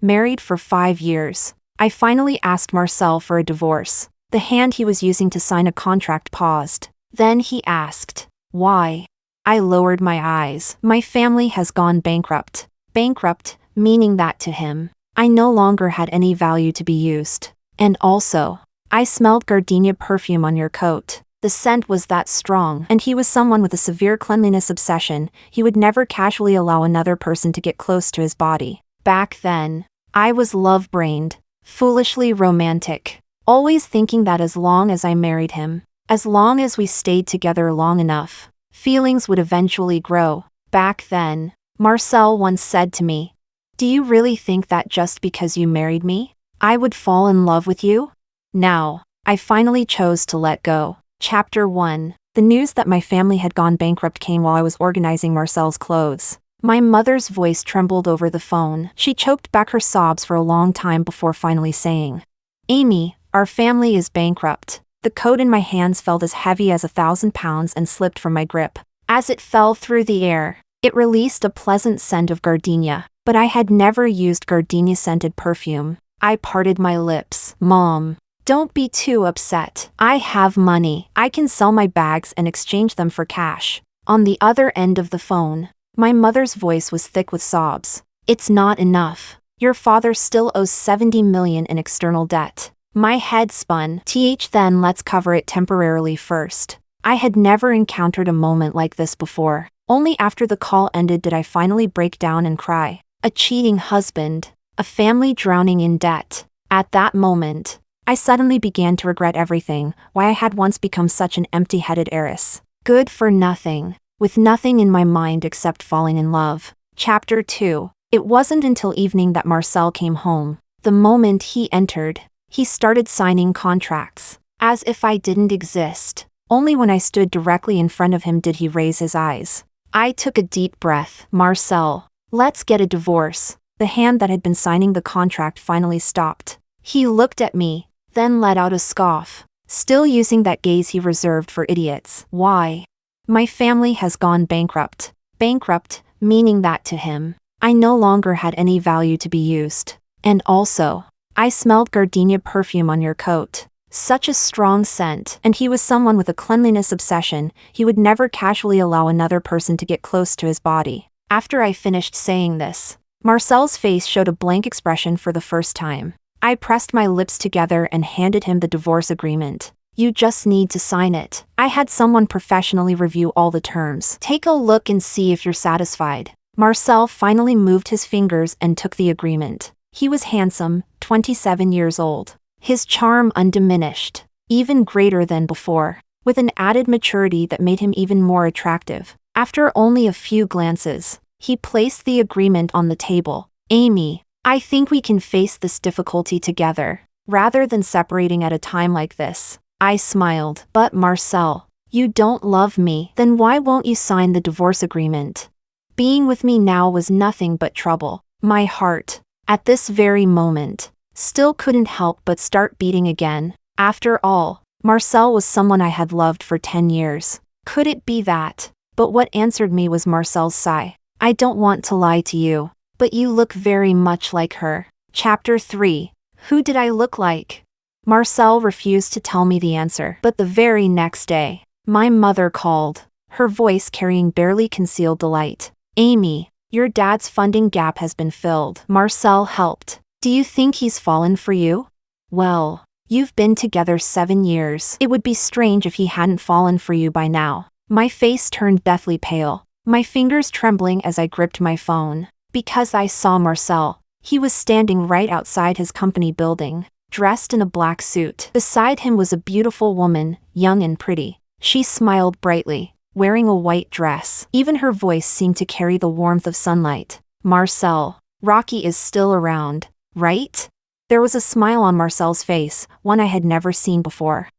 Married for 5 years. I finally asked Marcel for a divorce. The hand he was using to sign a contract paused. Then he asked, "Why?" I lowered my eyes. My family has gone bankrupt. Bankrupt, meaning that to him, I no longer had any value to be used. And also, I smelled gardenia perfume on your coat. The scent was that strong, and he was someone with a severe cleanliness obsession. He would never casually allow another person to get close to his body. Back then, I was love-brained, foolishly romantic, always thinking that as long as I married him, as long as we stayed together long enough, feelings would eventually grow. Back then, Marcel once said to me, "Do you really think that just because you married me, I would fall in love with you?" Now, I finally chose to let go. Chapter 1. The news that my family had gone bankrupt came while I was organizing Marcel's clothes. My mother's voice trembled over the phone. She choked back her sobs for a long time before finally saying, "Amy, our family is bankrupt." The coat in my hands felt as heavy as 1,000 pounds and slipped from my grip. As it fell through the air, it released a pleasant scent of gardenia, but I had never used gardenia-scented perfume. I parted my lips. "Mom, don't be too upset. I have money. I can sell my bags and exchange them for cash." On the other end of the phone, my mother's voice was thick with sobs. "It's not enough. Your father still owes 70 million in external debt." My head spun. Then let's cover it temporarily first. I had never encountered a moment like this before. Only after the call ended did I finally break down and cry. A cheating husband. A family drowning in debt. At that moment, I suddenly began to regret everything, why I had once become such an empty-headed heiress. Good for nothing, with nothing in my mind except falling in love. Chapter 2. It wasn't until evening that Marcel came home. The moment he entered, he started signing contracts, as if I didn't exist. Only when I stood directly in front of him did he raise his eyes. I took a deep breath. "Marcel, let's get a divorce." The hand that had been signing the contract finally stopped. He looked at me, then let out a scoff, still using that gaze he reserved for idiots. "Why?" "My family has gone bankrupt." Bankrupt, meaning that to him, I no longer had any value to be used. And also, I smelled gardenia perfume on your coat. Such a strong scent, and he was someone with a cleanliness obsession. He would never casually allow another person to get close to his body. After I finished saying this, Marcel's face showed a blank expression for the first time. I pressed my lips together and handed him the divorce agreement. "You just need to sign it. I had someone professionally review all the terms. Take a look and see if you're satisfied." Marcel finally moved his fingers and took the agreement. He was handsome, 27 years old. His charm undiminished, even greater than before, with an added maturity that made him even more attractive. After only a few glances, he placed the agreement on the table. "Amy, I think we can face this difficulty together, rather than separating at a time like this." I smiled. "But Marcel, you don't love me. Then why won't you sign the divorce agreement?" Being with me now was nothing but trouble. My heart, at this very moment, still couldn't help but start beating again. After all, Marcel was someone I had loved for 10 years. Could it be that? But what answered me was Marcel's sigh. "I don't want to lie to you, but you look very much like her." Chapter 3. Who did I look like? Marcel refused to tell me the answer. But the very next day, my mother called, her voice carrying barely concealed delight. "Amy, your dad's funding gap has been filled. Marcel helped. Do you think he's fallen for you?" "Well, you've been together 7 years. It would be strange if he hadn't fallen for you by now." My face turned deathly pale, my fingers trembling as I gripped my phone. Because I saw Marcel. He was standing right outside his company building, dressed in a black suit. Beside him was a beautiful woman, young and pretty. She smiled brightly, wearing a white dress. Even her voice seemed to carry the warmth of sunlight. "Marcel, Rocky is still around, right?" There was a smile on Marcel's face, one I had never seen before.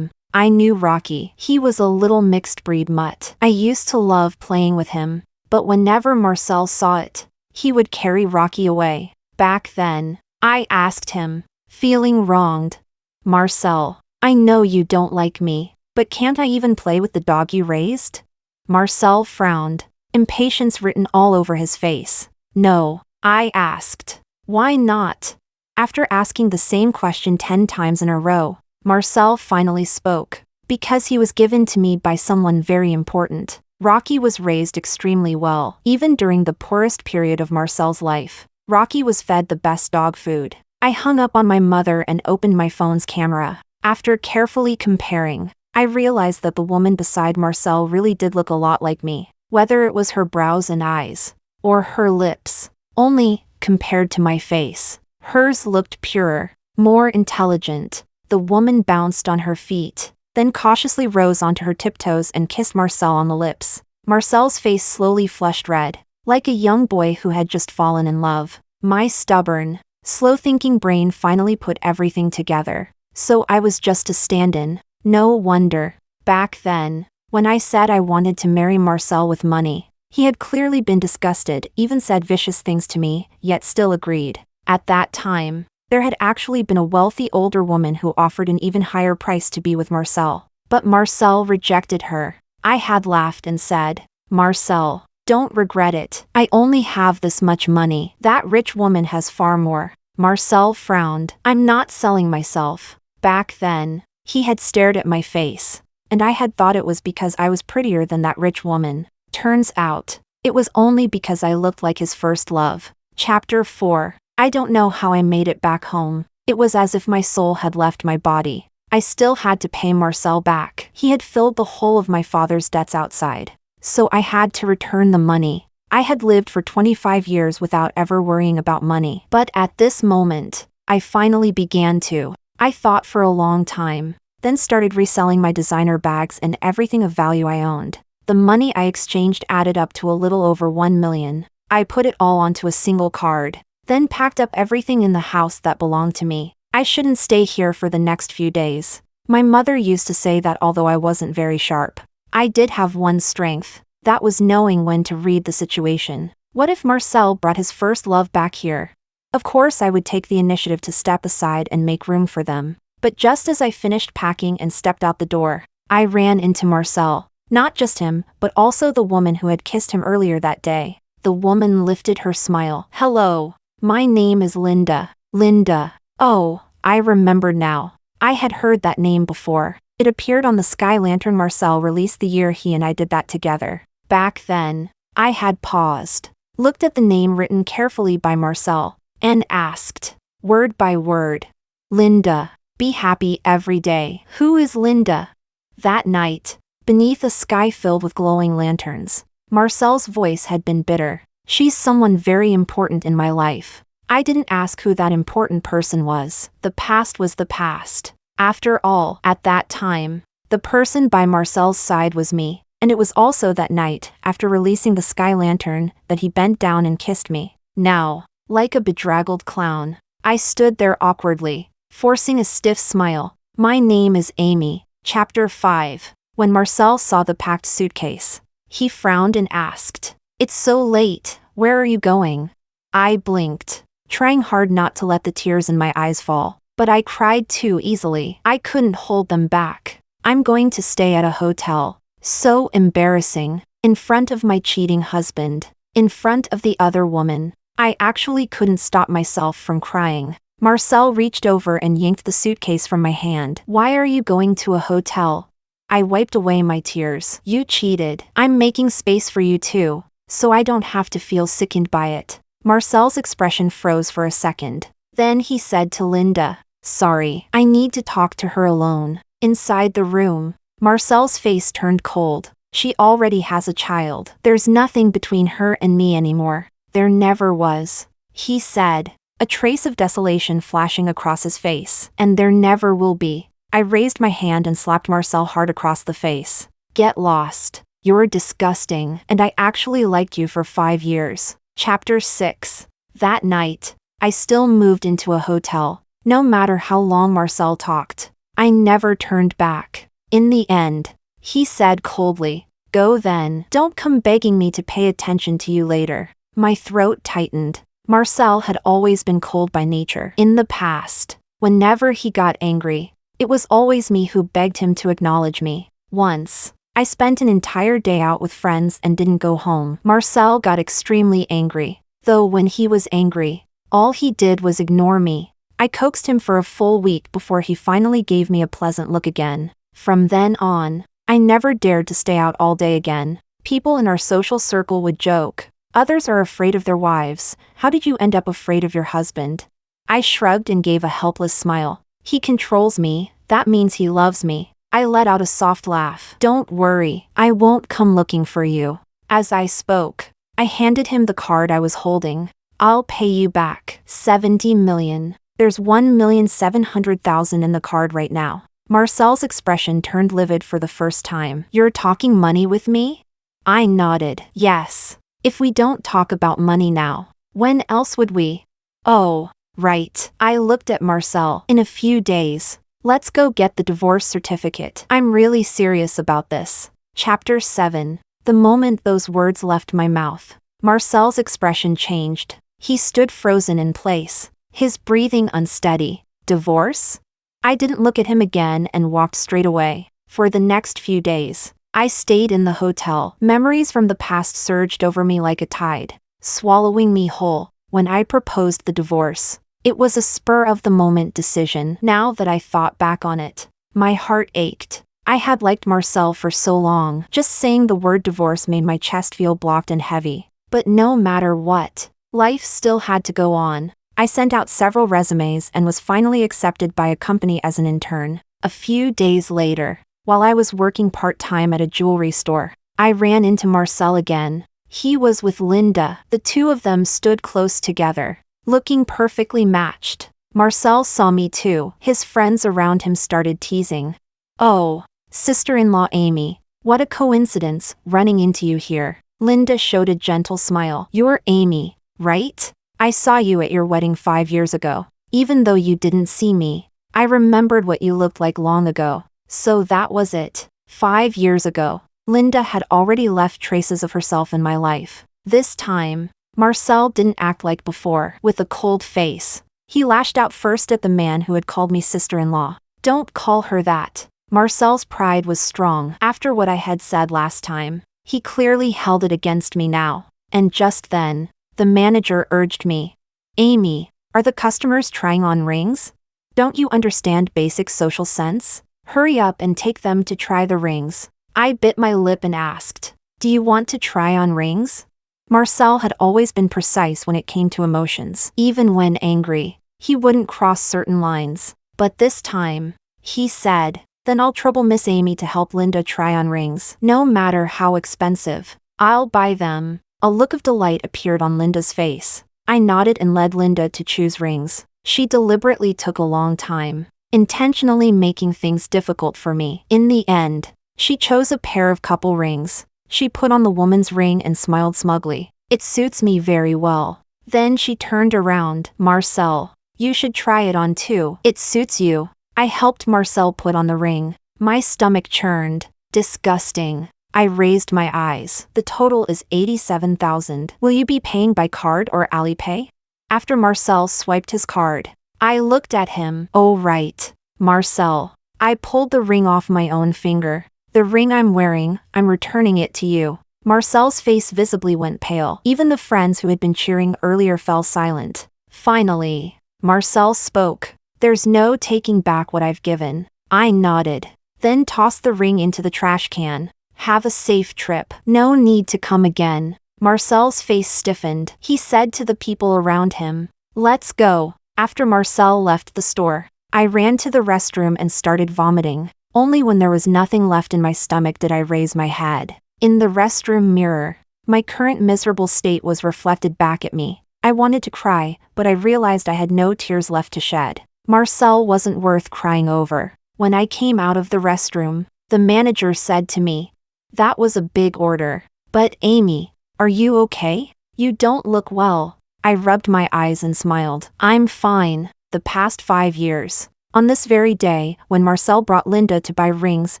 I knew Rocky. He was a little mixed-breed mutt. I used to love playing with him, but whenever Marcel saw it, he would carry Rocky away. Back then, I asked him, feeling wronged, "Marcel, I know you don't like me, but can't I even play with the dog you raised?" Marcel frowned, impatience written all over his face. "No," I asked, Why not? After asking the same question 10 times in a row, Marcel finally spoke. Because he was given to me by someone very important. Rocky was raised extremely well. Even during the poorest period of Marcel's life, Rocky was fed the best dog food. I hung up on my mother and opened my phone's camera. After carefully comparing, I realized that the woman beside Marcel really did look a lot like me, whether it was her brows and eyes, or her lips. Only, compared to my face, hers looked purer, more intelligent. The woman bounced on her feet, then cautiously rose onto her tiptoes and kissed Marcel on the lips. Marcel's face slowly flushed red, like a young boy who had just fallen in love. My stubborn, slow-thinking brain finally put everything together. So I was just a stand-in. No wonder. Back then, when I said I wanted to marry Marcel with money, he had clearly been disgusted, even said vicious things to me, yet still agreed. At that time, there had actually been a wealthy older woman who offered an even higher price to be with Marcel. But Marcel rejected her. I had laughed and said, "Marcel, don't regret it. I only have this much money. That rich woman has far more." Marcel frowned. "I'm not selling myself." Back then, he had stared at my face, and I had thought it was because I was prettier than that rich woman. Turns out, it was only because I looked like his first love. Chapter 4. I don't know how I made it back home. It was as if my soul had left my body. I still had to pay Marcel back. He had filled the whole of my father's debts outside. So I had to return the money. I had lived for 25 years without ever worrying about money. But at this moment, I finally began to. I thought for a long time, then started reselling my designer bags and everything of value I owned. The money I exchanged added up to a little over 1 million. I put it all onto a single card, then packed up everything in the house that belonged to me. I shouldn't stay here for the next few days. My mother used to say that although I wasn't very sharp, I did have one strength. That was knowing when to read the situation. What if Marcel brought his first love back here? Of course I would take the initiative to step aside and make room for them. But just as I finished packing and stepped out the door, I ran into Marcel. Not just him, but also the woman who had kissed him earlier that day. The woman lifted her smile. "Hello. My name is Linda." Linda. Oh, I remember now. I had heard that name before. It appeared on the sky lantern Marcel released the year he and I did that together. Back then, I had paused, looked at the name written carefully by Marcel, and asked, word by word, "Linda, be happy every day." Who is Linda? That night, beneath a sky filled with glowing lanterns, Marcel's voice had been bitter. "She's someone very important in my life." I didn't ask who that important person was. The past was the past. After all, at that time, the person by Marcel's side was me, and it was also that night, after releasing the sky lantern, that he bent down and kissed me. Now, like a bedraggled clown, I stood there awkwardly, forcing a stiff smile. My name is Amy. Chapter 5. When Marcel saw the packed suitcase, he frowned and asked, "It's so late, where are you going?" I blinked, trying hard not to let the tears in my eyes fall, but I cried too easily. I couldn't hold them back. "I'm going to stay at a hotel." So embarrassing, in front of my cheating husband, in front of the other woman. I actually couldn't stop myself from crying. Marcel reached over and yanked the suitcase from my hand. "Why are you going to a hotel?" I wiped away my tears. "You cheated. I'm making space for you too, so I don't have to feel sickened by it." Marcel's expression froze for a second. Then he said to Linda, "Sorry, I need to talk to her alone." Inside the room, Marcel's face turned cold. "She already has a child. There's nothing between her and me anymore. There never was," he said, a trace of desolation flashing across his face. "And there never will be." I raised my hand and slapped Marcel hard across the face. "Get lost. You're disgusting, and I actually liked you for 5 years. Chapter 6. That night, I still moved into a hotel. No matter how long Marcel talked, I never turned back. In the end, he said coldly, "Go then. Don't come begging me to pay attention to you later." My throat tightened. Marcel had always been cold by nature. In the past, whenever he got angry, it was always me who begged him to acknowledge me. Once, I spent an entire day out with friends and didn't go home. Marcel got extremely angry. Though when he was angry, All he did was ignore me. I coaxed him for a full week before he finally gave me a pleasant look again. From then on, I never dared to stay out all day again. People in our social circle would joke. Others are afraid of their wives. How did you end up afraid of your husband? I shrugged and gave a helpless smile. He controls me. That means he loves me. I let out a soft laugh. Don't worry, I won't come looking for you. As I spoke, I handed him the card I was holding. I'll pay you back 70 million. There's 1,700,000 in the card right now. Marcel's expression turned livid for the first time. You're talking money with me? I nodded. Yes. If we don't talk about money now, when else would we? Oh, right. I looked at Marcel. In a few days. Let's go get the divorce certificate. I'm really serious about this. Chapter 7. The moment those words left my mouth, Marcel's expression changed. He stood frozen in place, his breathing unsteady. Divorce? I didn't look at him again and walked straight away. For the next few days, I stayed in the hotel. Memories from the past surged over me like a tide, swallowing me whole. When I proposed the divorce, it was a spur-of-the-moment decision. Now that I thought back on it, my heart ached. I had liked Marcel for so long. Just saying the word divorce made my chest feel blocked and heavy. But no matter what, life still had to go on. I sent out several resumes and was finally accepted by a company as an intern. A few days later, while I was working part-time at a jewelry store, I ran into Marcel again. He was with Linda. The two of them stood close together, looking perfectly matched. Marcel saw me too. His friends around him started teasing. Oh, sister-in-law Amy, what a coincidence, running into you here. Linda showed a gentle smile. You're Amy, right? I saw you at your wedding 5 years ago. Even though you didn't see me, I remembered what you looked like long ago. So that was it. 5 years ago, Linda had already left traces of herself in my life. This time, Marcel didn't act like before. With a cold face, he lashed out first at the man who had called me sister-in-law. Don't call her that. Marcel's pride was strong. After what I had said last time, he clearly held it against me now. And just then, the manager urged me. Amy, are the customers trying on rings? Don't you understand basic social sense? Hurry up and take them to try the rings. I bit my lip and asked, do you want to try on rings? Marcel had always been precise when it came to emotions. Even when angry, he wouldn't cross certain lines. But this time, he said, then I'll trouble Miss Amy to help Linda try on rings. No matter how expensive, I'll buy them. A look of delight appeared on Linda's face. I nodded and led Linda to choose rings. She deliberately took a long time, intentionally making things difficult for me. In the end, she chose a pair of couple rings. She put on the woman's ring and smiled smugly. It suits me very well. Then she turned around. Marcel, you should try it on too. It suits you. I helped Marcel put on the ring. My stomach churned. Disgusting. I raised my eyes. The total is 87,000. Will you be paying by card or Alipay? After Marcel swiped his card, I looked at him. Oh right, Marcel. I pulled the ring off my own finger. The ring I'm wearing, I'm returning it to you. Marcel's face visibly went pale. Even the friends who had been cheering earlier fell silent. Finally, Marcel spoke. There's no taking back what I've given. I nodded, then tossed the ring into the trash can. Have a safe trip. No need to come again. Marcel's face stiffened. He said to the people around him, let's go. After Marcel left the store, I ran to the restroom and started vomiting. Only when there was nothing left in my stomach did I raise my head. In the restroom mirror, my current miserable state was reflected back at me. I wanted to cry, but I realized I had no tears left to shed. Marcel wasn't worth crying over. When I came out of the restroom, the manager said to me, that was a big order. But Amy, are you okay? You don't look well. I rubbed my eyes and smiled. I'm fine. The past 5 years, on this very day, when Marcel brought Linda to buy rings,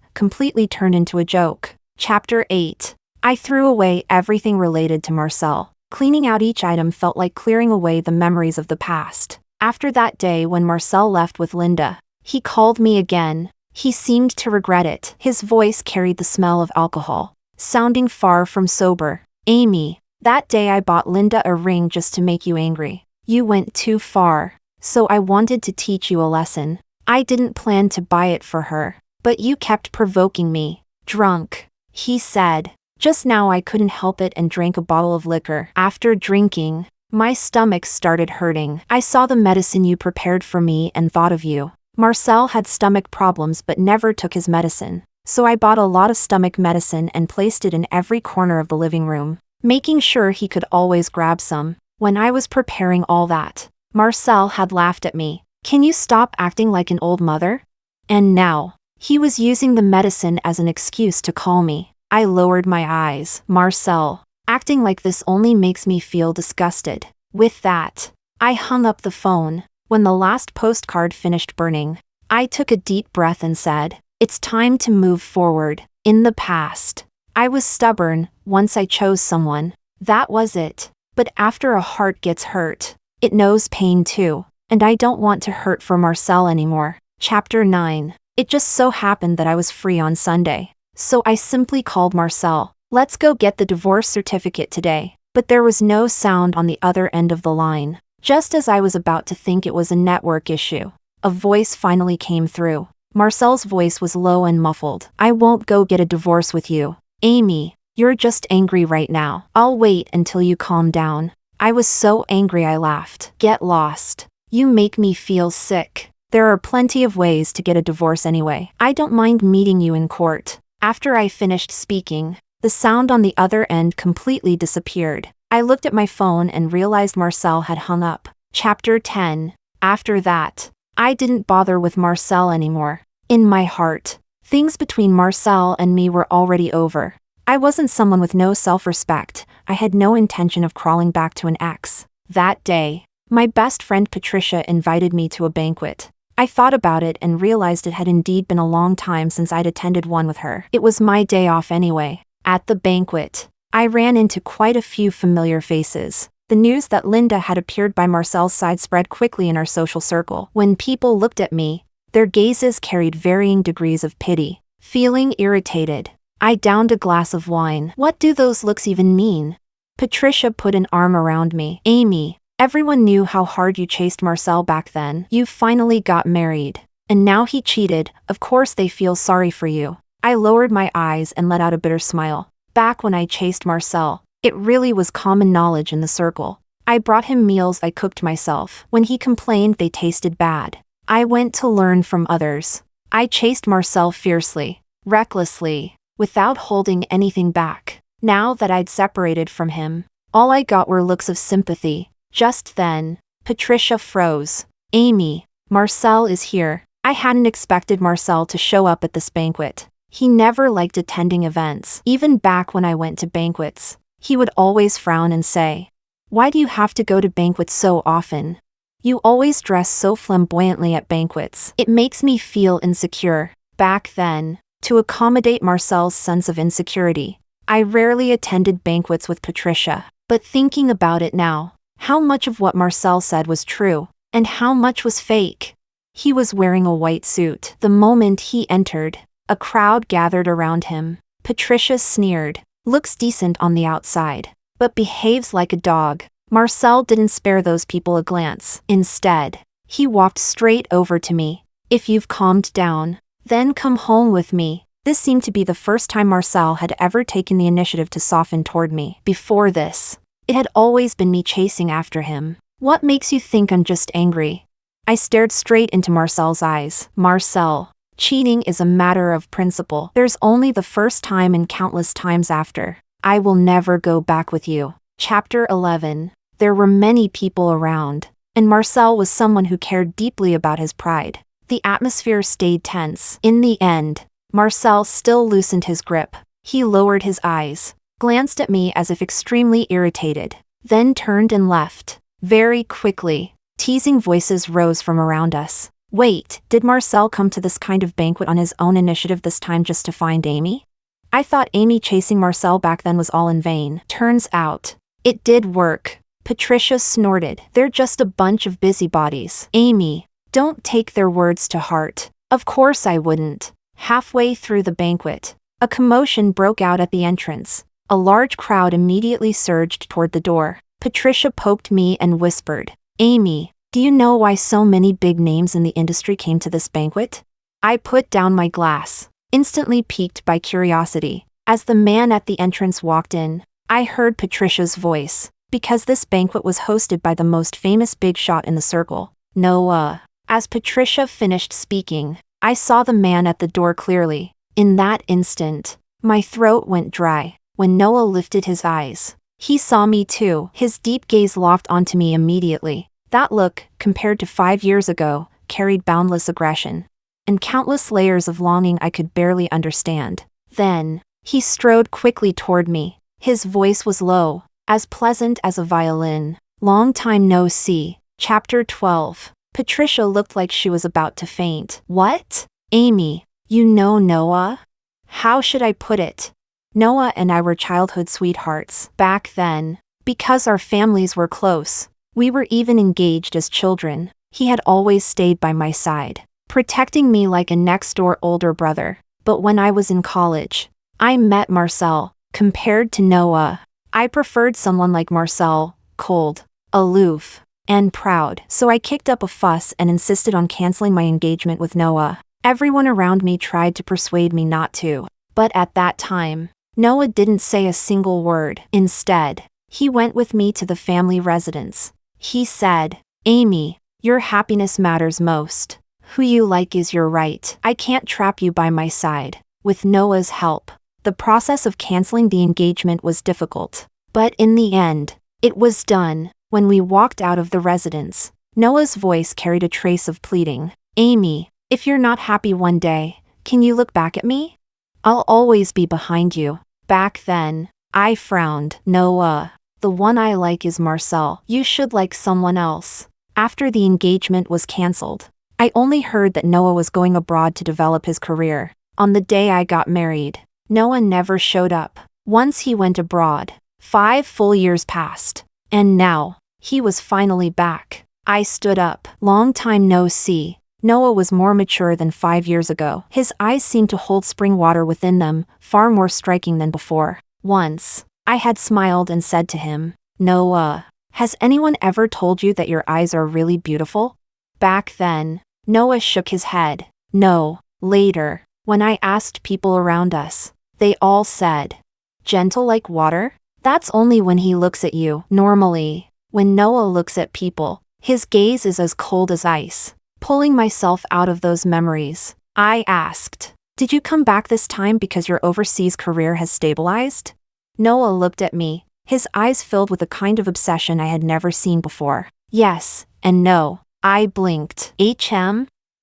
completely turned into a joke. Chapter 8. I threw away everything related to Marcel. Cleaning out each item felt like clearing away the memories of the past. After that day when Marcel left with Linda, he called me again. He seemed to regret it. His voice carried the smell of alcohol, sounding far from sober. Amy, that day I bought Linda a ring just to make you angry. You went too far. So I wanted to teach you a lesson. I didn't plan to buy it for her. But you kept provoking me. Drunk. He said. Just now I couldn't help it and drank a bottle of liquor. After drinking, my stomach started hurting. I saw the medicine you prepared for me and thought of you. Marcel had stomach problems but never took his medicine. So I bought a lot of stomach medicine and placed it in every corner of the living room, making sure he could always grab some. When I was preparing all that, Marcel had laughed at me. Can you stop acting like an old mother? And now, he was using the medicine as an excuse to call me. I lowered my eyes. Marcel, acting like this only makes me feel disgusted. With that, I hung up the phone. When the last postcard finished burning, I took a deep breath and said, it's time to move forward. In the past, I was stubborn. Once I chose someone, that was it. But after a heart gets hurt, it knows pain too. And I don't want to hurt for Marcel anymore. Chapter 9. It just so happened that I was free on Sunday. So I simply called Marcel. Let's go get the divorce certificate today. But there was no sound on the other end of the line. Just as I was about to think it was a network issue, a voice finally came through. Marcel's voice was low and muffled. I won't go get a divorce with you. Amy, you're just angry right now. I'll wait until you calm down. I was so angry I laughed. Get lost. You make me feel sick. There are plenty of ways to get a divorce anyway. I don't mind meeting you in court. After I finished speaking, the sound on the other end completely disappeared. I looked at my phone and realized Marcel had hung up. Chapter 10. After that, I didn't bother with Marcel anymore. In my heart, things between Marcel and me were already over. I wasn't someone with no self-respect. I had no intention of crawling back to an ex. That day, my best friend Patricia invited me to a banquet. I thought about it and realized it had indeed been a long time since I'd attended one with her. It was my day off anyway. At the banquet, I ran into quite a few familiar faces. The news that Linda had appeared by Marcel's side spread quickly in our social circle. When people looked at me, their gazes carried varying degrees of pity. Feeling irritated, I downed a glass of wine. What do those looks even mean? Patricia put an arm around me. Amy, everyone knew how hard you chased Marcel back then. You finally got married. And now he cheated. Of course they feel sorry for you. I lowered my eyes and let out a bitter smile. Back when I chased Marcel, it really was common knowledge in the circle. I brought him meals I cooked myself. When he complained they tasted bad, I went to learn from others. I chased Marcel fiercely, recklessly, without holding anything back. Now that I'd separated from him, all I got were looks of sympathy. Just then, Patricia froze. Amy, Marcel is here. I hadn't expected Marcel to show up at this banquet. He never liked attending events. Even back when I went to banquets, he would always frown and say, "Why do you have to go to banquets so often? You always dress so flamboyantly at banquets. It makes me feel insecure." Back then, to accommodate Marcel's sense of insecurity, I rarely attended banquets with Patricia. But thinking about it now, how much of what Marcel said was true, and how much was fake? He was wearing a white suit. The moment he entered, a crowd gathered around him. Patricia sneered. Looks decent on the outside, but behaves like a dog. Marcel didn't spare those people a glance. Instead, he walked straight over to me. If you've calmed down, then come home with me. This seemed to be the first time Marcel had ever taken the initiative to soften toward me. Before this, it had always been me chasing after him. What makes you think I'm just angry? I stared straight into Marcel's eyes. Marcel, cheating is a matter of principle. There's only the first time and countless times after. I will never go back with you. Chapter 11. There were many people around, and Marcel was someone who cared deeply about his pride. The atmosphere stayed tense. In the end, Marcel still loosened his grip. He lowered his eyes, glanced at me as if extremely irritated, then turned and left. Very quickly, teasing voices rose from around us. Wait, did Marcel come to this kind of banquet on his own initiative this time just to find Amy? I thought Amy chasing Marcel back then was all in vain. Turns out, it did work. Patricia snorted. They're just a bunch of busybodies. Amy, don't take their words to heart. Of course I wouldn't. Halfway through the banquet, a commotion broke out at the entrance. A large crowd immediately surged toward the door. Patricia poked me and whispered, Amy, do you know why so many big names in the industry came to this banquet? I put down my glass, instantly piqued by curiosity. As the man at the entrance walked in, I heard Patricia's voice, because this banquet was hosted by the most famous big shot in the circle, Noah. As Patricia finished speaking, I saw the man at the door clearly. In that instant, my throat went dry. When Noah lifted his eyes, he saw me too. His deep gaze locked onto me immediately. That look, compared to 5 years ago, carried boundless aggression and countless layers of longing I could barely understand. Then, he strode quickly toward me. His voice was low, as pleasant as a violin. Long time no see. Chapter 12. Patricia looked like she was about to faint. What? Amy, you know Noah? How should I put it? Noah and I were childhood sweethearts back then. Because our families were close, we were even engaged as children. He had always stayed by my side, protecting me like a next-door older brother. But when I was in college, I met Marcel. Compared to Noah, I preferred someone like Marcel, cold, aloof, and proud. So I kicked up a fuss and insisted on canceling my engagement with Noah. Everyone around me tried to persuade me not to. But at that time, Noah didn't say a single word. Instead, he went with me to the family residence. He said, Amy, your happiness matters most. Who you like is your right. I can't trap you by my side. With Noah's help, the process of canceling the engagement was difficult. But in the end, it was done. When we walked out of the residence, Noah's voice carried a trace of pleading. Amy, if you're not happy one day, can you look back at me? I'll always be behind you. Back then, I frowned. Noah, the one I like is Marcel. You should like someone else. After the engagement was cancelled, I only heard that Noah was going abroad to develop his career. On the day I got married, Noah never showed up. Once he went abroad, 5 full years passed. And now, he was finally back. I stood up. Long time no see. Noah was more mature than 5 years ago. His eyes seemed to hold spring water within them, far more striking than before. Once, I had smiled and said to him, Noah, has anyone ever told you that your eyes are really beautiful? Back then, Noah shook his head. No. Later, when I asked people around us, they all said, gentle like water? That's only when he looks at you. Normally, when Noah looks at people, his gaze is as cold as ice. Pulling myself out of those memories, I asked, did you come back this time because your overseas career has stabilized? Noah looked at me, his eyes filled with a kind of obsession I had never seen before. Yes, and no. I blinked.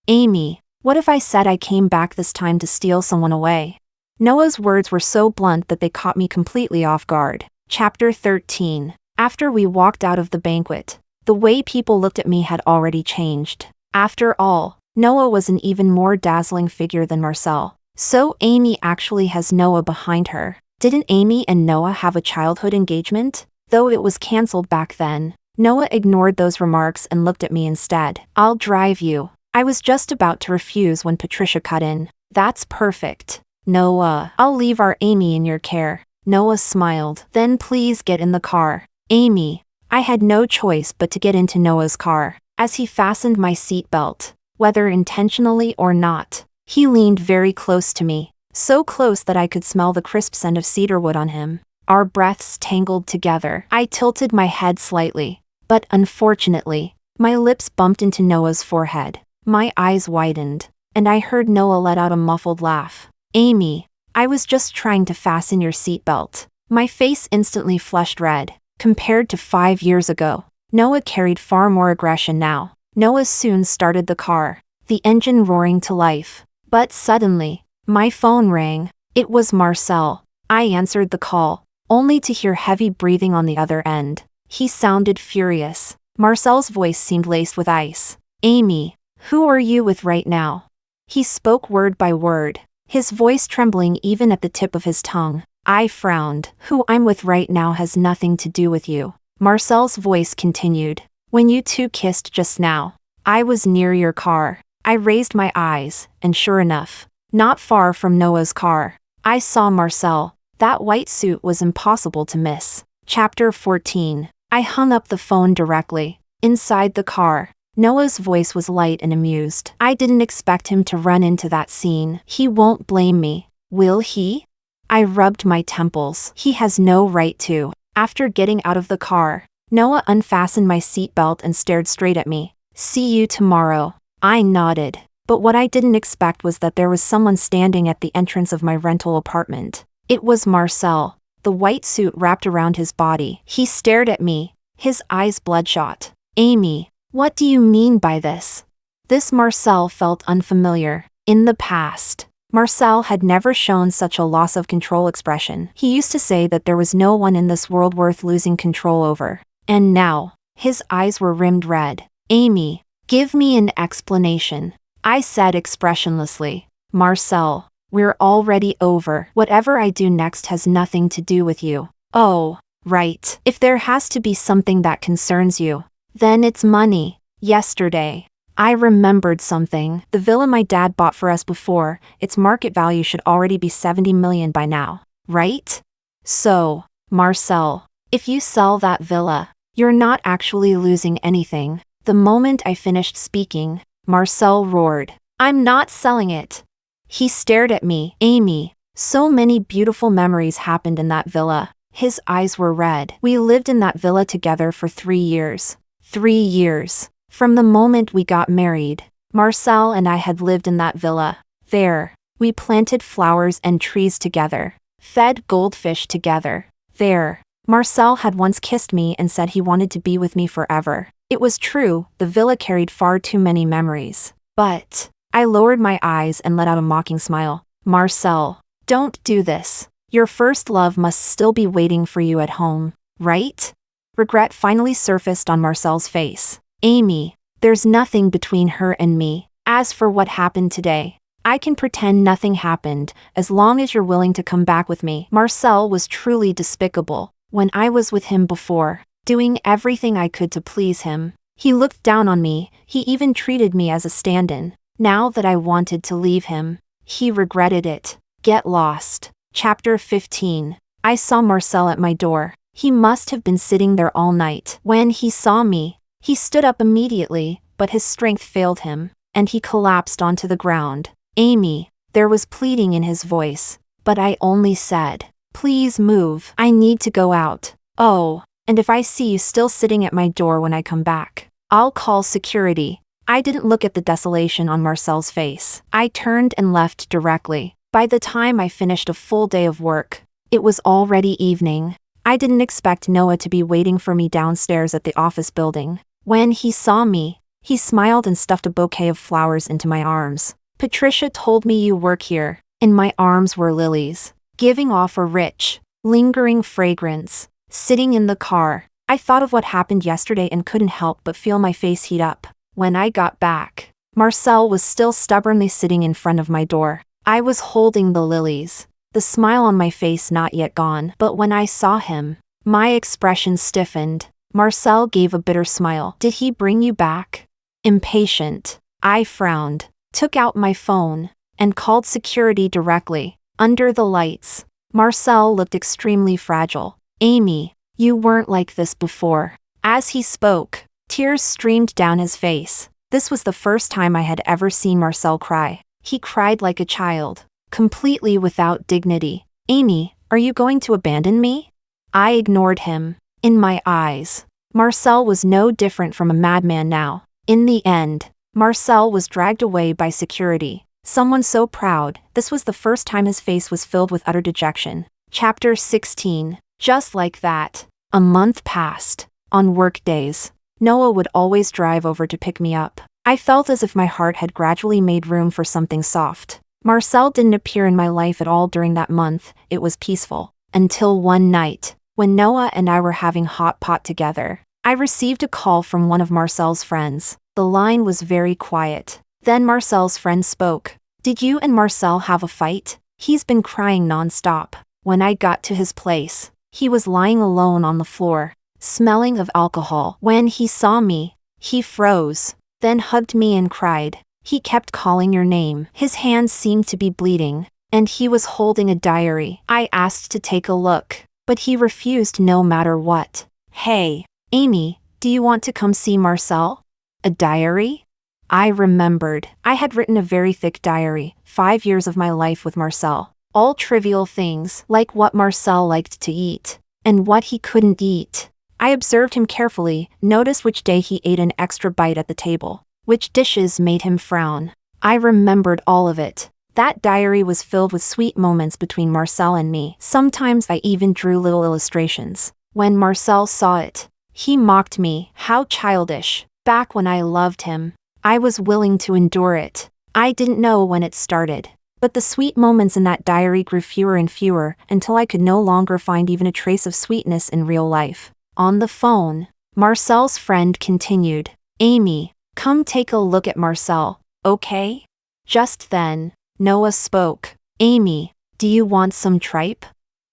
Amy, what if I said I came back this time to steal someone away? Noah's words were so blunt that they caught me completely off guard. Chapter 13. After we walked out of the banquet, the way people looked at me had already changed. After all, Noah was an even more dazzling figure than Marcel. So Amy actually has Noah behind her. Didn't Amy and Noah have a childhood engagement? Though it was cancelled back then, Noah ignored those remarks and looked at me instead. I'll drive you. I was just about to refuse when Patricia cut in. That's perfect. Noah, I'll leave our Amy in your care. Noah smiled. Then please get in the car. Amy. I had no choice but to get into Noah's car. As he fastened my seatbelt, whether intentionally or not, he leaned very close to me, so close that I could smell the crisp scent of cedarwood on him. Our breaths tangled together. I tilted my head slightly, but unfortunately, my lips bumped into Noah's forehead. My eyes widened, and I heard Noah let out a muffled laugh. Amy, I was just trying to fasten your seatbelt. My face instantly flushed red. Compared to 5 years ago, Noah carried far more aggression now. Noah soon started the car, the engine roaring to life. But suddenly, my phone rang. It was Marcel. I answered the call, only to hear heavy breathing on the other end. He sounded furious. Marcel's voice seemed laced with ice. Amy, who are you with right now? He spoke word by word, his voice trembling even at the tip of his tongue. I frowned. Who I'm with right now has nothing to do with you. Marcel's voice continued. When you two kissed just now, I was near your car. I raised my eyes, and sure enough, not far from Noah's car, I saw Marcel. That white suit was impossible to miss. Chapter 14. I hung up the phone directly. Inside the car, Noah's voice was light and amused. I didn't expect him to run into that scene. He won't blame me, will he? I rubbed my temples. He has no right to. After getting out of the car, Noah unfastened my seatbelt and stared straight at me. See you tomorrow. I nodded. But what I didn't expect was that there was someone standing at the entrance of my rental apartment. It was Marcel, the white suit wrapped around his body. He stared at me, his eyes bloodshot. Amy, what do you mean by this? This Marcel felt unfamiliar. In the past, Marcel had never shown such a loss of control expression. He used to say that there was no one in this world worth losing control over. And now, his eyes were rimmed red. Amy, give me an explanation, I said expressionlessly. Marcel, we're already over. Whatever I do next has nothing to do with you. Oh, right. If there has to be something that concerns you, then it's money. Yesterday, I remembered something. The villa my dad bought for us before, its market value should already be 70 million by now, right? So, Marcel, if you sell that villa, you're not actually losing anything. The moment I finished speaking, Marcel roared, I'm not selling it. He stared at me. Amy, so many beautiful memories happened in that villa. His eyes were red. We lived in that villa together for 3 years. 3 years. From the moment we got married, Marcel and I had lived in that villa. There, we planted flowers and trees together, fed goldfish together. There, Marcel had once kissed me and said he wanted to be with me forever. It was true, the villa carried far too many memories. But, I lowered my eyes and let out a mocking smile. Marcel, don't do this. Your first love must still be waiting for you at home, right? Regret finally surfaced on Marcel's face. Amy, there's nothing between her and me. As for what happened today, I can pretend nothing happened, as long as you're willing to come back with me. Marcel was truly despicable. When I was with him before, doing everything I could to please him, he looked down on me, he even treated me as a stand-in. Now that I wanted to leave him, he regretted it. Get lost. Chapter 15. I saw Marcel at my door. He must have been sitting there all night. When he saw me, he stood up immediately, but his strength failed him, and he collapsed onto the ground. Amy, there was pleading in his voice, but I only said, please move. I need to go out. Oh, and if I see you still sitting at my door when I come back, I'll call security. I didn't look at the desolation on Marcel's face. I turned and left directly. By the time I finished a full day of work, it was already evening. I didn't expect Noah to be waiting for me downstairs at the office building. When he saw me, he smiled and stuffed a bouquet of flowers into my arms. Patricia told me you work here. In my arms were lilies, giving off a rich, lingering fragrance. Sitting in the car, I thought of what happened yesterday and couldn't help but feel my face heat up. When I got back, Marcel was still stubbornly sitting in front of my door. I was holding the lilies, the smile on my face not yet gone. But when I saw him, my expression stiffened. Marcel gave a bitter smile. Did he bring you back? Impatient, I frowned, took out my phone, and called security directly. Under the lights, Marcel looked extremely fragile. Amy, you weren't like this before. As he spoke, tears streamed down his face. This was the first time I had ever seen Marcel cry. He cried like a child, completely without dignity. Amy, are you going to abandon me? I ignored him. In my eyes, Marcel was no different from a madman now. In the end, Marcel was dragged away by security. Someone so proud, this was the first time his face was filled with utter dejection. Chapter 16. Just like that, a month passed. On work days, Noah would always drive over to pick me up. I felt as if my heart had gradually made room for something soft. Marcel didn't appear in my life at all during that month. It was peaceful. Until one night, when Noah and I were having hot pot together, I received a call from one of Marcel's friends. The line was very quiet. Then Marcel's friend spoke. Did you and Marcel have a fight? He's been crying non-stop. When I got to his place, he was lying alone on the floor, smelling of alcohol. When he saw me, he froze, then hugged me and cried. He kept calling your name. His hands seemed to be bleeding, and he was holding a diary. I asked to take a look, but he refused no matter what. Hey, Amy, Do you want to come see Marcel? A diary? I remembered. I had written a very thick diary, 5 years of my life with Marcel. All trivial things, like what Marcel liked to eat, and what he couldn't eat. I observed him carefully, noticed which day he ate an extra bite at the table, which dishes made him frown. I remembered all of it. That diary was filled with sweet moments between Marcel and me. Sometimes I even drew little illustrations. When Marcel saw it, he mocked me. How childish. Back when I loved him, I was willing to endure it. I didn't know when it started, but the sweet moments in that diary grew fewer and fewer until I could no longer find even a trace of sweetness in real life. On the phone, Marcel's friend continued, "Amy, come take a look at Marcel, okay?" Just then, Noah spoke. "Amy, do you want some tripe?"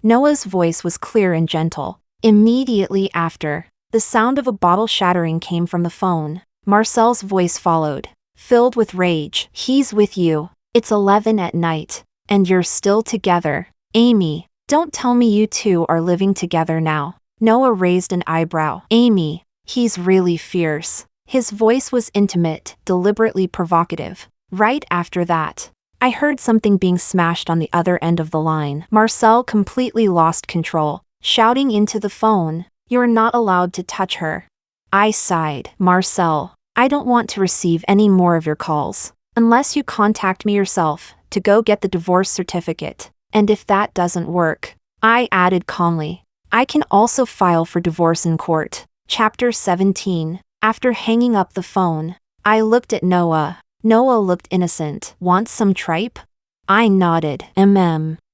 Noah's voice was clear and gentle. Immediately after, the sound of a bottle shattering came from the phone. Marcel's voice followed, filled with rage. "He's with you. It's 11 at night, and you're still together. Amy, don't tell me you two are living together now." Noah raised an eyebrow. "Amy, he's really fierce." His voice was intimate, deliberately provocative. Right after that, I heard something being smashed on the other end of the line. Marcel completely lost control, shouting into the phone, "You're not allowed to touch her." I sighed. "Marcel, I don't want to receive any more of your calls, unless you contact me yourself, to go get the divorce certificate. And if that doesn't work," I added calmly, "I can also file for divorce in court." Chapter 17. After hanging up the phone, I looked at Noah. Noah looked innocent. "Want some tripe?" I nodded.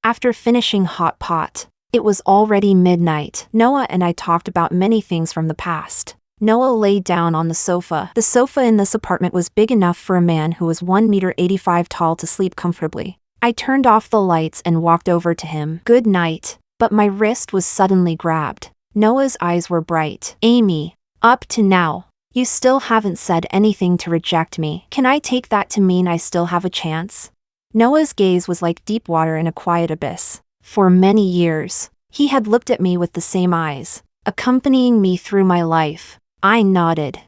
After finishing hot pot, it was already midnight. Noah and I talked about many things from the past. Noah lay down on the sofa. The sofa in this apartment was big enough for a man who was 1.85 meters tall to sleep comfortably. I turned off the lights and walked over to him. "Good night." But my wrist was suddenly grabbed. Noah's eyes were bright. "Amy, up to now, you still haven't said anything to reject me. Can I take that to mean I still have a chance?" Noah's gaze was like deep water in a quiet abyss. For many years, he had looked at me with the same eyes, accompanying me through my life. I nodded.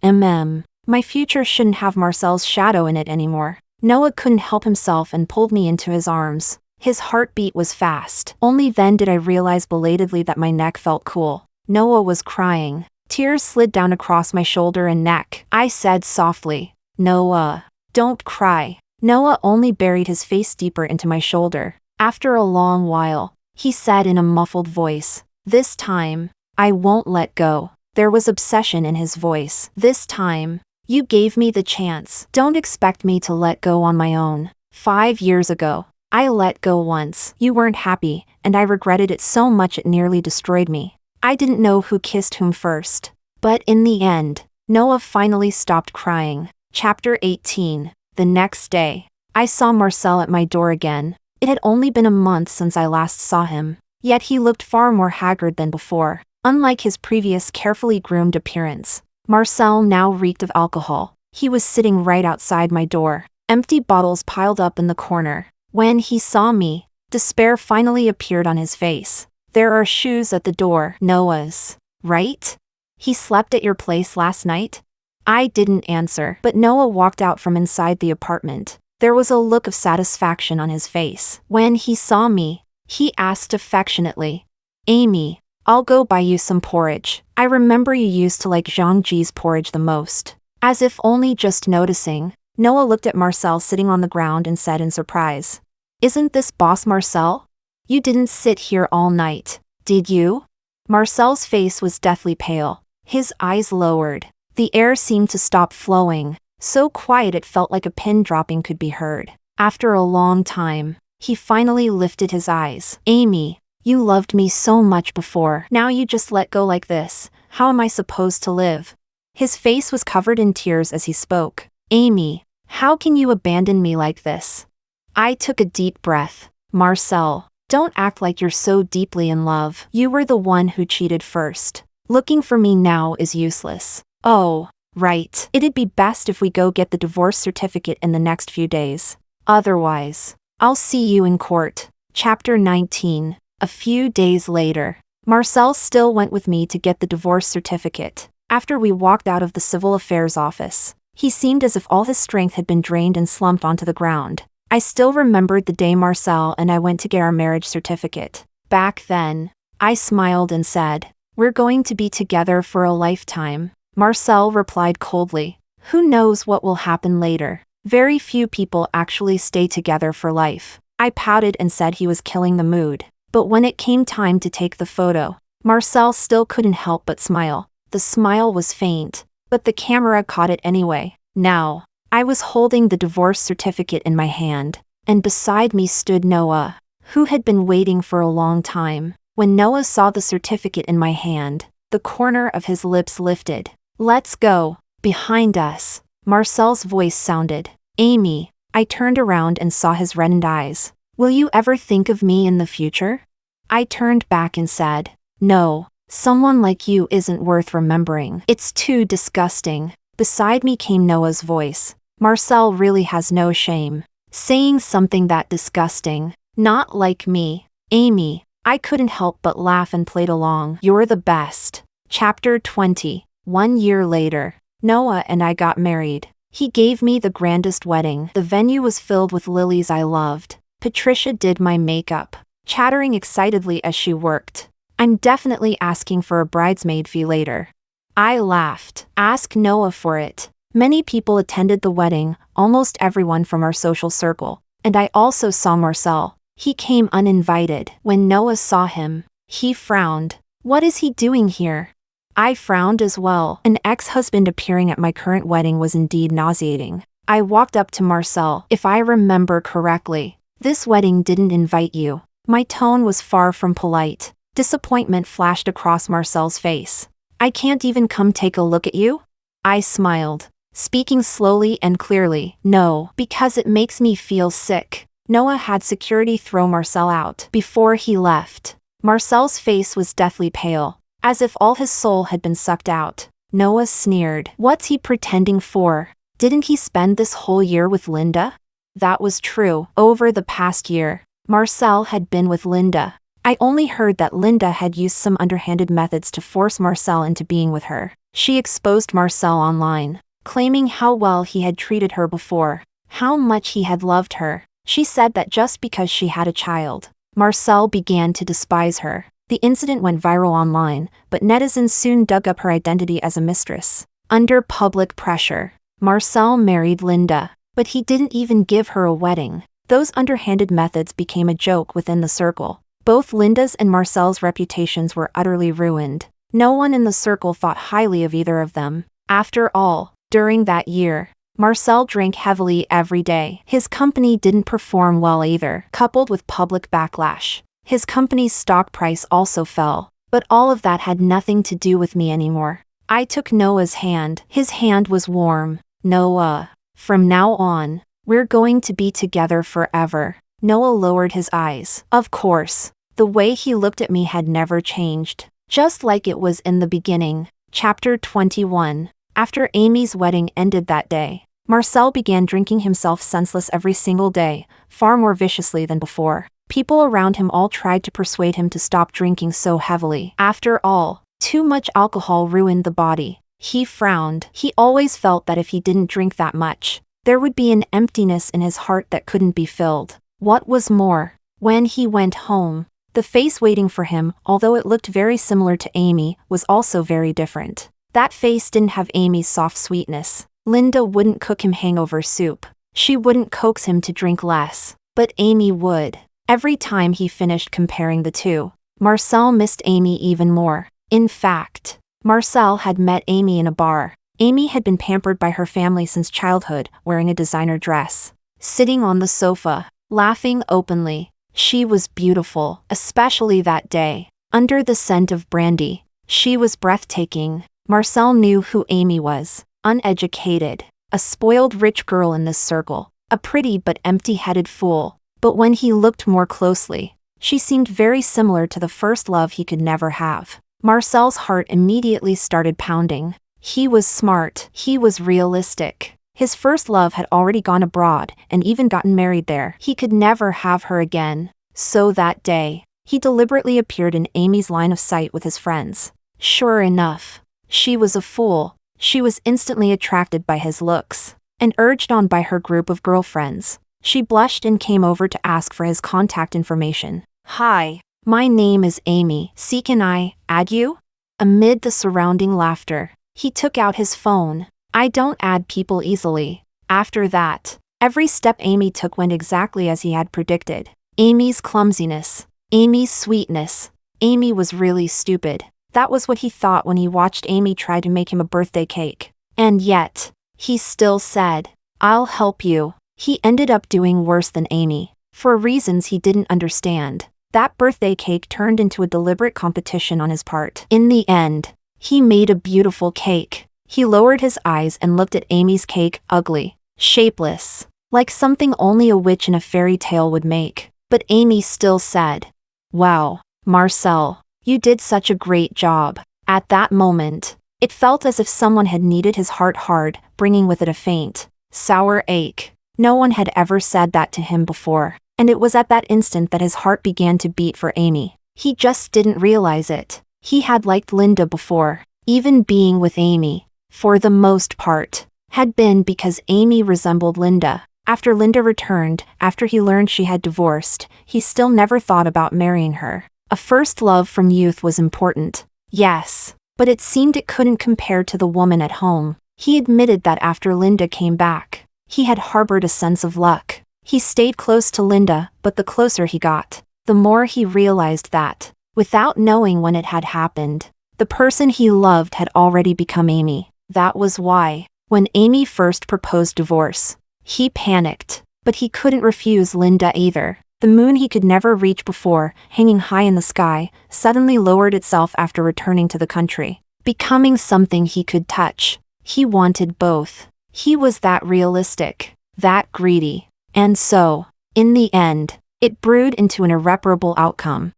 My future shouldn't have Marcel's shadow in it anymore." Noah couldn't help himself and pulled me into his arms. His heartbeat was fast. Only then did I realize belatedly that my neck felt cool. Noah was crying. Tears slid down across my shoulder and neck. I said softly, "Noah, don't cry." Noah only buried his face deeper into my shoulder. After a long while, he said in a muffled voice, "This time, I won't let go." There was obsession in his voice. "This time, you gave me the chance. Don't expect me to let go on my own. 5 years ago, I let go once. You weren't happy, and I regretted it so much it nearly destroyed me. I didn't know who kissed whom first. But in the end, Noah finally stopped crying." Chapter 18. The next day, I saw Marcel at my door again. It had only been a month since I last saw him, yet he looked far more haggard than before. Unlike his previous carefully groomed appearance, Marcel now reeked of alcohol. He was sitting right outside my door, empty bottles piled up in the corner. When he saw me, despair finally appeared on his face. "There are shoes at the door." "Noah's, right? He slept at your place last night?" I didn't answer, but Noah walked out from inside the apartment. There was a look of satisfaction on his face. When he saw me, he asked affectionately, "Amy, I'll go buy you some porridge. I remember you used to like Zhangji's porridge the most." As if only just noticing, Noah looked at Marcel sitting on the ground and said in surprise, "Isn't this boss Marcel? You didn't sit here all night, did you?" Marcel's face was deathly pale. His eyes lowered. The air seemed to stop flowing, so quiet it felt like a pin dropping could be heard. After a long time, he finally lifted his eyes. "Amy, you loved me so much before. Now you just let go like this. How am I supposed to live?" His face was covered in tears as he spoke. "Amy, how can you abandon me like this?" I took a deep breath. "Marcel, don't act like you're so deeply in love. You were the one who cheated first. Looking for me now is useless." "Oh, right. It'd be best if we go get the divorce certificate in the next few days. Otherwise, I'll see you in court." Chapter 19. A few days later, Marcel still went with me to get the divorce certificate. After we walked out of the civil affairs office, he seemed as if all his strength had been drained and slumped onto the ground. I still remembered the day Marcel and I went to get our marriage certificate. Back then, I smiled and said, "We're going to be together for a lifetime." Marcel replied coldly, "Who knows what will happen later? Very few people actually stay together for life." I pouted and said he was killing the mood. But when it came time to take the photo, Marcel still couldn't help but smile. The smile was faint, but the camera caught it anyway. Now, I was holding the divorce certificate in my hand, and beside me stood Noah, who had been waiting for a long time. When Noah saw the certificate in my hand, the corner of his lips lifted. "Let's go." Behind us, Marcel's voice sounded. "Amy." I turned around and saw his reddened eyes. "Will you ever think of me in the future?" I turned back and said, "No, someone like you isn't worth remembering. It's too disgusting." Beside me came Noah's voice. "Marcel really has no shame. Saying something that disgusting. Not like me, Amy." I couldn't help but laugh and played along. "You're the best." Chapter 20. 1 year later, Noah and I got married. He gave me the grandest wedding. The venue was filled with lilies I loved. Patricia did my makeup, chattering excitedly as she worked. "I'm definitely asking for a bridesmaid fee later." I laughed. "Ask Noah for it." Many people attended the wedding, almost everyone from our social circle, and I also saw Marcel. He came uninvited. When Noah saw him, he frowned. "What is he doing here?" I frowned as well. An ex-husband appearing at my current wedding was indeed nauseating. I walked up to Marcel. "If I remember correctly, this wedding didn't invite you." My tone was far from polite. Disappointment flashed across Marcel's face. "I can't even come take a look at you?" I smiled, speaking slowly and clearly. "No, because it makes me feel sick." Noah had security throw Marcel out. Before he left, Marcel's face was deathly pale, as if all his soul had been sucked out. Noah sneered. "What's he pretending for? Didn't he spend this whole year with Linda?" That was true. Over the past year, Marcel had been with Linda. I only heard that Linda had used some underhanded methods to force Marcel into being with her. She exposed Marcel online, claiming how well he had treated her before, how much he had loved her. She said that just because she had a child, Marcel began to despise her. The incident went viral online, but netizens soon dug up her identity as a mistress. Under public pressure, Marcel married Linda, but he didn't even give her a wedding. Those underhanded methods became a joke within the circle. Both Linda's and Marcel's reputations were utterly ruined. No one in the circle thought highly of either of them. After all, during that year, Marcel drank heavily every day. His company didn't perform well either, coupled with public backlash. His company's stock price also fell, but all of that had nothing to do with me anymore. I took Noah's hand. His hand was warm. "Noah, from now on, we're going to be together forever." Noah lowered his eyes. Of course, the way he looked at me had never changed, just like it was in the beginning. Chapter 21. After Amy's wedding ended that day, Marcel began drinking himself senseless every single day, far more viciously than before. People around him all tried to persuade him to stop drinking so heavily. After all, too much alcohol ruined the body. He frowned. He always felt that if he didn't drink that much, there would be an emptiness in his heart that couldn't be filled. What was more, when he went home, the face waiting for him, although it looked very similar to Amy, was also very different. That face didn't have Amy's soft sweetness. Linda wouldn't cook him hangover soup. She wouldn't coax him to drink less. But Amy would. Every time he finished comparing the two, Marcel missed Amy even more. In fact, Marcel had met Amy in a bar. Amy had been pampered by her family since childhood, wearing a designer dress, sitting on the sofa, laughing openly. She was beautiful, especially that day. Under the scent of brandy, she was breathtaking. Marcel knew who Amy was. Uneducated, a spoiled rich girl in this circle, a pretty but empty-headed fool. But when he looked more closely, she seemed very similar to the first love he could never have. Marcel's heart immediately started pounding. He was smart. He was realistic. His first love had already gone abroad and even gotten married there. He could never have her again. So that day, he deliberately appeared in Amy's line of sight with his friends. Sure enough, She was a fool. She was instantly attracted by his looks, and urged on by her group of girlfriends. She blushed and came over to ask for his contact information. "Hi, my name is Amy. Can I add you?" Amid the surrounding laughter, he took out his phone. "I don't add people easily." After that, every step Amy took went exactly as he had predicted. Amy's clumsiness, Amy's sweetness. Amy was really stupid. That was what he thought when he watched Amy try to make him a birthday cake. And yet, he still said, "I'll help you." He ended up doing worse than Amy, for reasons he didn't understand. That birthday cake turned into a deliberate competition on his part. In the end, he made a beautiful cake. He lowered his eyes and looked at Amy's cake, ugly, shapeless, like something only a witch in a fairy tale would make. But Amy still said, "Wow, Marcel, you did such a great job." At that moment, it felt as if someone had kneaded his heart hard, bringing with it a faint, sour ache. No one had ever said that to him before, and it was at that instant that his heart began to beat for Amy. He just didn't realize it. He had liked Linda before. Even being with Amy, for the most part, had been because Amy resembled Linda. After Linda returned, after he learned she had divorced, he still never thought about marrying her. A first love from youth was important, yes, but it seemed it couldn't compare to the woman at home. He admitted that after Linda came back, he had harbored a sense of luck. He stayed close to Linda, but the closer he got, the more he realized that, without knowing when it had happened, the person he loved had already become Amy. That was why, when Amy first proposed divorce, he panicked, but he couldn't refuse Linda either. The moon he could never reach before, hanging high in the sky, suddenly lowered itself after returning to the country, becoming something he could touch. He wanted both. He was that realistic, that greedy. And so, in the end, it brewed into an irreparable outcome.